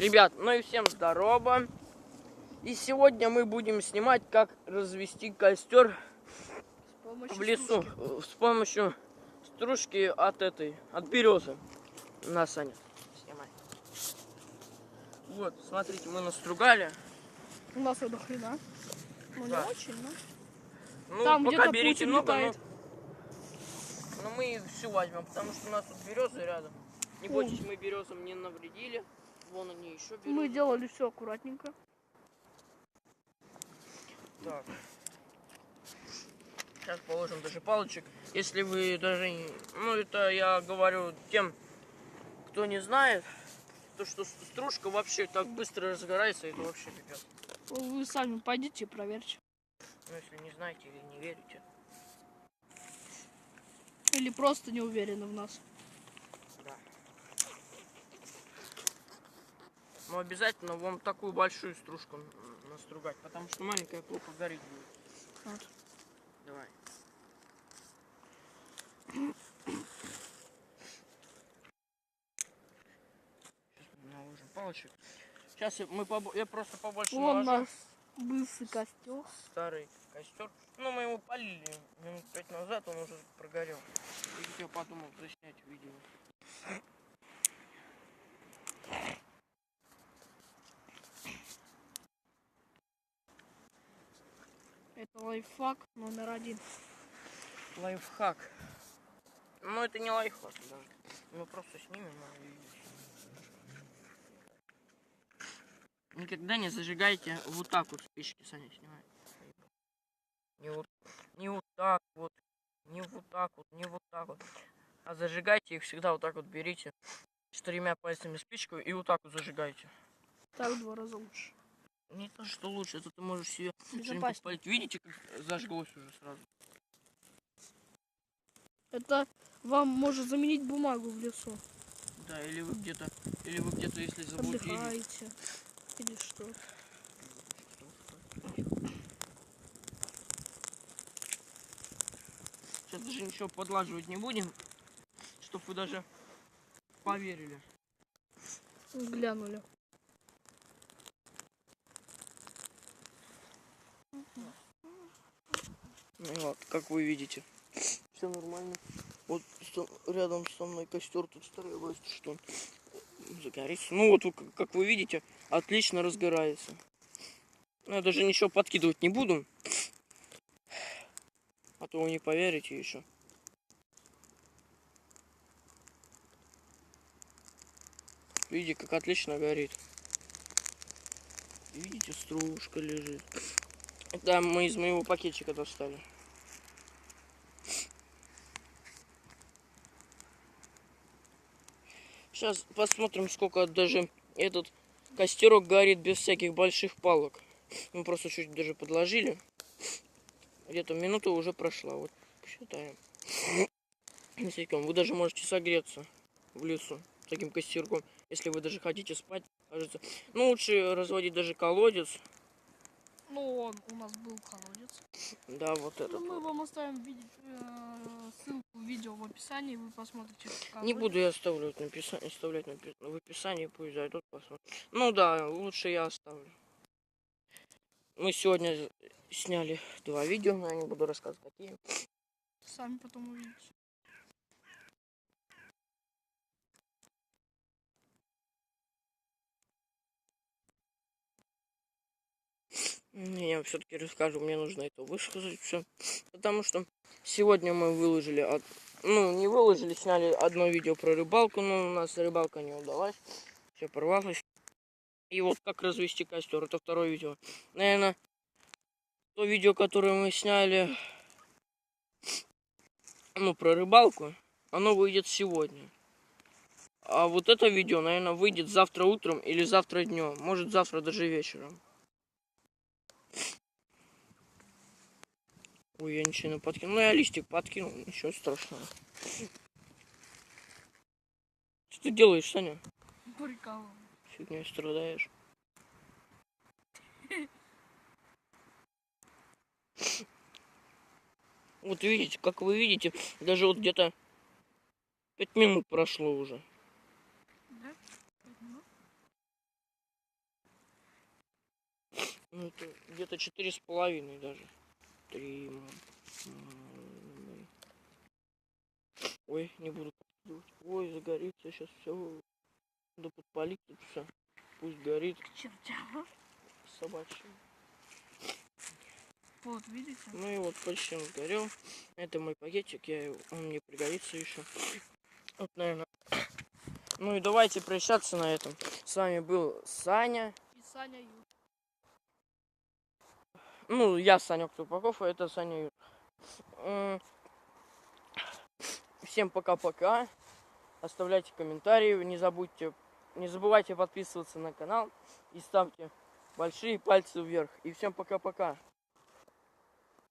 Ребят, ну и всем здорово. И сегодня мы будем снимать, как развести костер в лесу с помощью стружки от березы. На, Саня, снимай. Вот, смотрите, мы настругали. У нас до хрена. Ну да. не очень, но. Ну, там пока берите много, летает. но мы всю возьмем, потому что у нас тут березы рядом. Не бойтесь, мы березам не навредили. Вон они еще березы. Мы делали все аккуратненько. Так. Сейчас положим даже палочек. Если вы даже... Ну, это я говорю тем, кто не знает, то что стружка вообще так быстро разгорается, это вообще пипец. Вы сами пойдите и проверьте. Ну, если не знаете или не верите. Или просто не уверены в нас. Да. Но обязательно вам такую большую стружку настругать, потому что маленькая плохо гореть будет. Вот. Давай. Сейчас наложим палочек. Сейчас я просто побольше Вон наложу. наш бывший костер. Старый костер. Ну, мы его полили минут 5 назад, он уже прогорел. И я подумал заснять видео. Это лайфхак номер 1. Лайфхак. Ну, это не лайфхак даже. Мы просто снимем и... Никогда не зажигайте вот так вот спички, Саня, снимай. Не вот так вот, не вот так вот, не вот так вот. А зажигайте их всегда вот так вот берите 4 пальцами спичку и вот так вот зажигайте. Так в 2 раза лучше. Не то, что лучше, это ты можешь себе Безопаснее. спалить. Видите, как зажглось уже сразу? Это вам может заменить бумагу в лесу. Да, или вы где-то, если заблудились. Отдыхаете. Или что? Сейчас даже ничего подлаживать не будем, чтобы вы даже поверили. Глянули. Ну вот, как вы видите, все нормально. Вот рядом со мной костер, тут стараюсь, что он загорится. Ну вот, как вы видите, отлично разгорается. Но я даже ничего подкидывать не буду, а то вы не поверите еще. Видите, как отлично горит. Видите, стружка лежит. Это мы из моего пакетчика достали. Сейчас посмотрим, сколько даже этот костерок горит без всяких больших палок. Мы просто чуть даже подложили. Где-то минута уже прошла. Вот посчитаем. Вы даже можете согреться в лесу таким костерком, если вы даже хотите спать. Кажется. Ну, лучше разводить даже колодец. Ну, у нас был колодец. Да, вот этот. Ну, мы вам оставим ссылку в видео в описании, вы посмотрите. Не буду я оставлять в описании, пусть зайдут, посмотрят. Ну да, лучше я оставлю. Мы сегодня сняли 2 видео, но я не буду рассказывать, какие. Сами потом увидите. Я все-таки расскажу, мне нужно это высказать все. Потому что сегодня мы выложили, ну не выложили, сняли одно видео про рыбалку, но у нас рыбалка не удалась. Все порвалось. И вот как развести костер, это 2-е видео. Наверное, то видео, которое мы сняли, ну, про рыбалку, оно выйдет сегодня. А вот это видео, наверное, выйдет завтра утром или завтра днем. Может, завтра даже вечером. Ой, я ничего не подкинул. Ну, я листик подкинул, ничего страшного. Что ты делаешь, Саня? Прикалываю. Фигней страдаешь. Вот видите, как вы видите, даже вот где-то 5 минут прошло уже. Да? Ну, это где-то 4,5 даже. 3. Ой, не буду делать. Ой, загорится сейчас все. Да подпалить тут все. Пусть горит. К чертям. Собачьим. Вот, видите? Ну и вот почти он сгорел. Это мой пакетик, он мне пригодится еще. Вот, наверное. Ну и давайте прощаться на этом. С вами был Саня. И Саня Ю. Ну, я Санек Тупаков, а это Саня Ю. Всем пока-пока. Оставляйте комментарии, не забывайте подписываться на канал и ставьте большие пальцы вверх. И всем пока-пока.